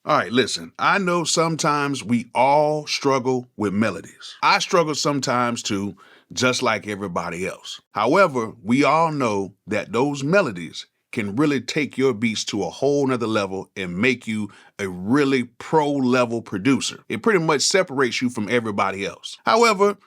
All right, listen, I know sometimes we all struggle with melodies. I struggle sometimes too, just like everybody else. However, we all know that those melodies can really take your beats to a whole nother level and make you a really pro level producer. It pretty much separates you from everybody else. However,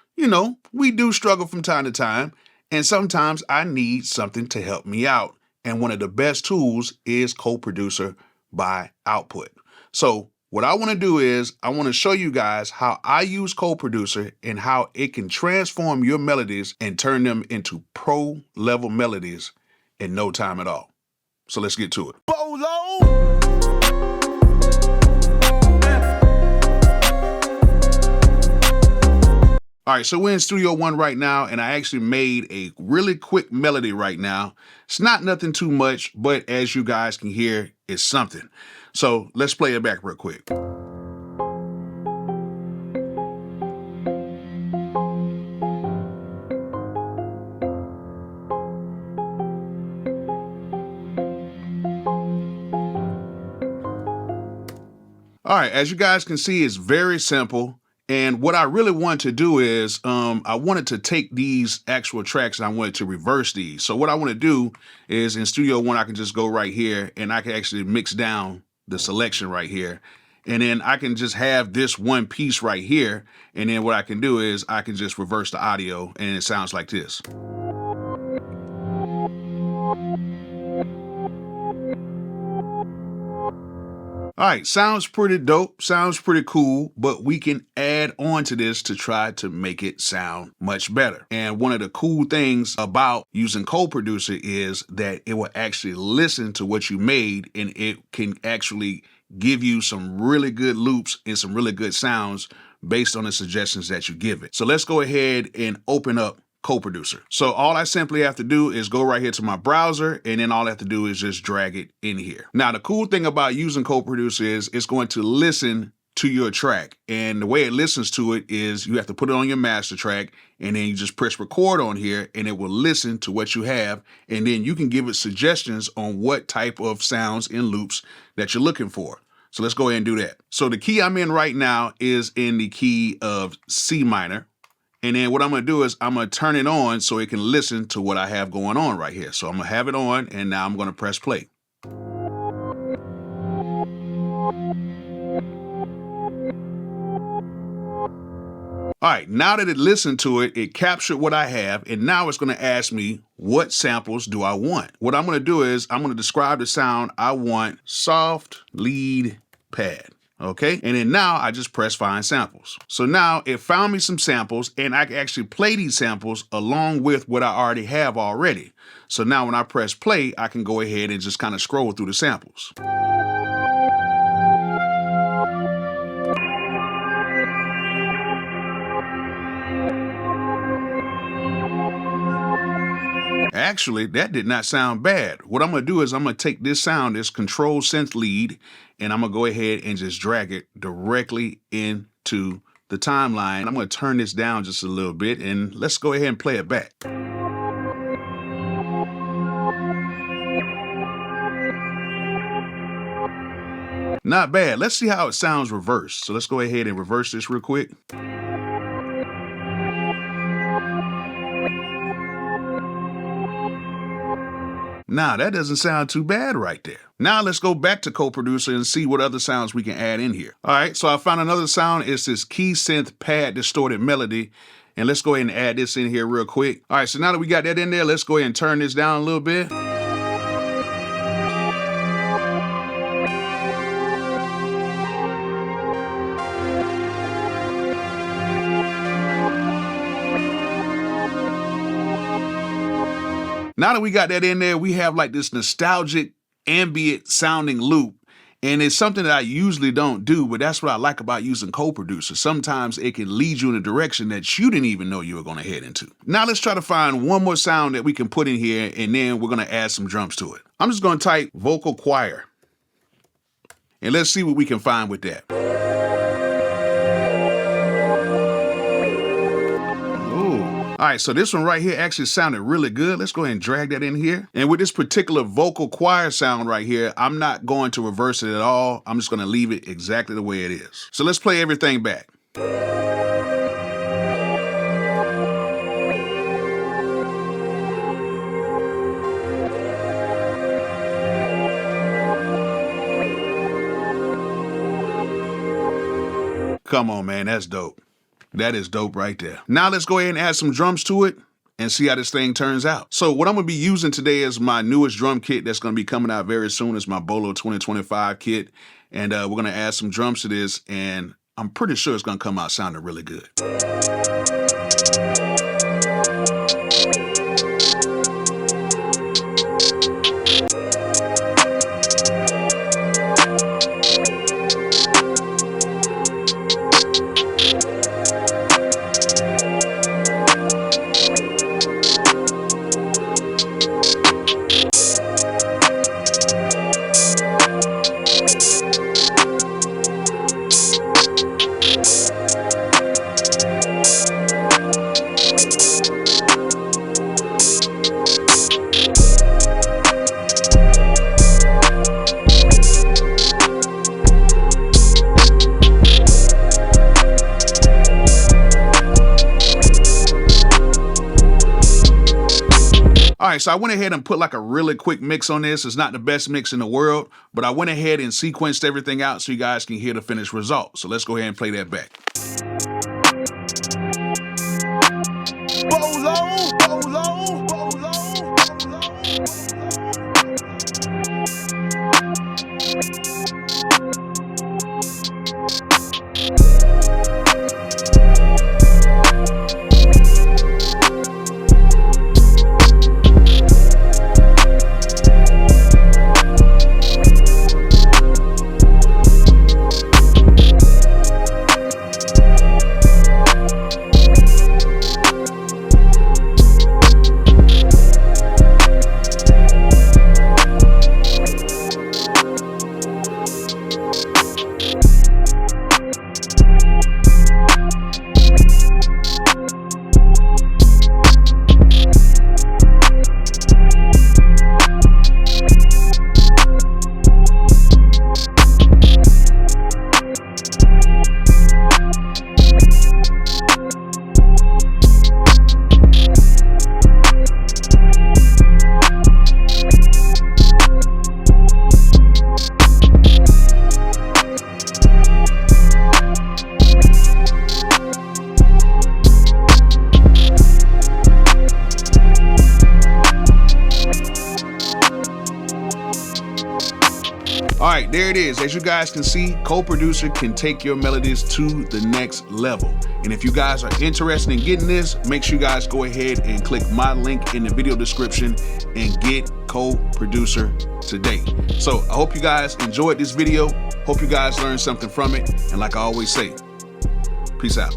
we do struggle from time to time, and sometimes I need something to help me out. And one of the best tools is CoProducer by Output. So what I want to do is I want to show you guys how I use CoProducer and how it can transform your melodies and turn them into pro level melodies in no time at all. So let's get to it. Bolo! All right, so we're in Studio One right now, and I actually made a really quick melody right now. It's not nothing too much, but as you guys can hear, it's something. So let's play it back real quick. All right, as you guys can see, it's very simple. And what I really wanted to do is I wanted to take these actual tracks and I wanted to reverse these. So what I want to do is in Studio One, I can just go right here and I can actually mix down the selection right here. And then I can just have this one piece right here. And then what I can do is I can just reverse the audio and it sounds like this. All right, sounds pretty dope, sounds pretty cool, but we can add on to this to try to make it sound much better. And one of the cool things about using CoProducer is that it will actually listen to what you made and it can actually give you some really good loops and some really good sounds based on the suggestions that you give it. So let's go ahead and open up CoProducer. So all I simply have to do is go right here to my browser, and then all I have to do is just drag it in here. Now, the cool thing about using CoProducer is it's going to listen to your track. And the way it listens to it is you have to put it on your master track, and then you just press record on here, and it will listen to what you have. And then you can give it suggestions on what type of sounds and loops that you're looking for. So let's go ahead and do that. So the key I'm in right now is in the key of C minor. And then what I'm going to do is I'm going to turn it on so it can listen to what I have going on right here. So I'm going to have it on, and now I'm going to press play. All right, now that it listened to it, it captured what I have, and now it's going to ask me, what samples do I want? What I'm going to do is I'm going to describe the sound. I want soft lead pad. Okay, and then now I just press find samples. So now it found me some samples, and I can actually play these samples along with what I already have already. So now when I press play, I can go ahead and just kind of scroll through the samples. Actually, that did not sound bad. What I'm going to do is I'm going to take this sound, this control synth lead, and I'm going to go ahead and just drag it directly into the timeline. I'm going to turn this down just a little bit, and let's go ahead and play it back. Not bad. Let's see how it sounds reversed. So let's go ahead and reverse this real quick. Now, that doesn't sound too bad right there. Now, let's go back to CoProducer and see what other sounds we can add in here. All right, so I found another sound. It's this key synth pad distorted melody. And let's go ahead and add this in here real quick. All right, so now that we got that in there, let's go ahead and turn this down a little bit. Now that we got that in there, we have like this nostalgic ambient sounding loop. And it's something that I usually don't do, but that's what I like about using CoProducer. Sometimes it can lead you in a direction that you didn't even know you were going to head into. Now let's try to find one more sound that we can put in here, and then we're going to add some drums to it. I'm just going to type vocal choir. And let's see what we can find with that. All right, so this one right here actually sounded really good. Let's go ahead and drag that in here. And with this particular vocal choir sound right here, I'm not going to reverse it at all. I'm just gonna leave it exactly the way it is. So let's play everything back. Come on, man, that's dope. That is dope right there. Now let's go ahead and add some drums to it and see how this thing turns out. So what I'm gonna be using today is my newest drum kit that's gonna be coming out very soon. It's my Bolo 2025 kit. And we're gonna add some drums to this, and I'm pretty sure it's gonna come out sounding really good. All right, so I went ahead and put like a really quick mix on this. It's not the best mix in the world, but I went ahead and sequenced everything out so you guys can hear the finished result. So let's go ahead and play that back. Bolo, Bolo, Bolo, All right, there it is. As you guys can see, CoProducer can take your melodies to the next level. And if you guys are interested in getting this, make sure you guys go ahead and click my link in the video description and get CoProducer today. So I hope you guys enjoyed this video. Hope you guys learned something from it. And like I always say, peace out.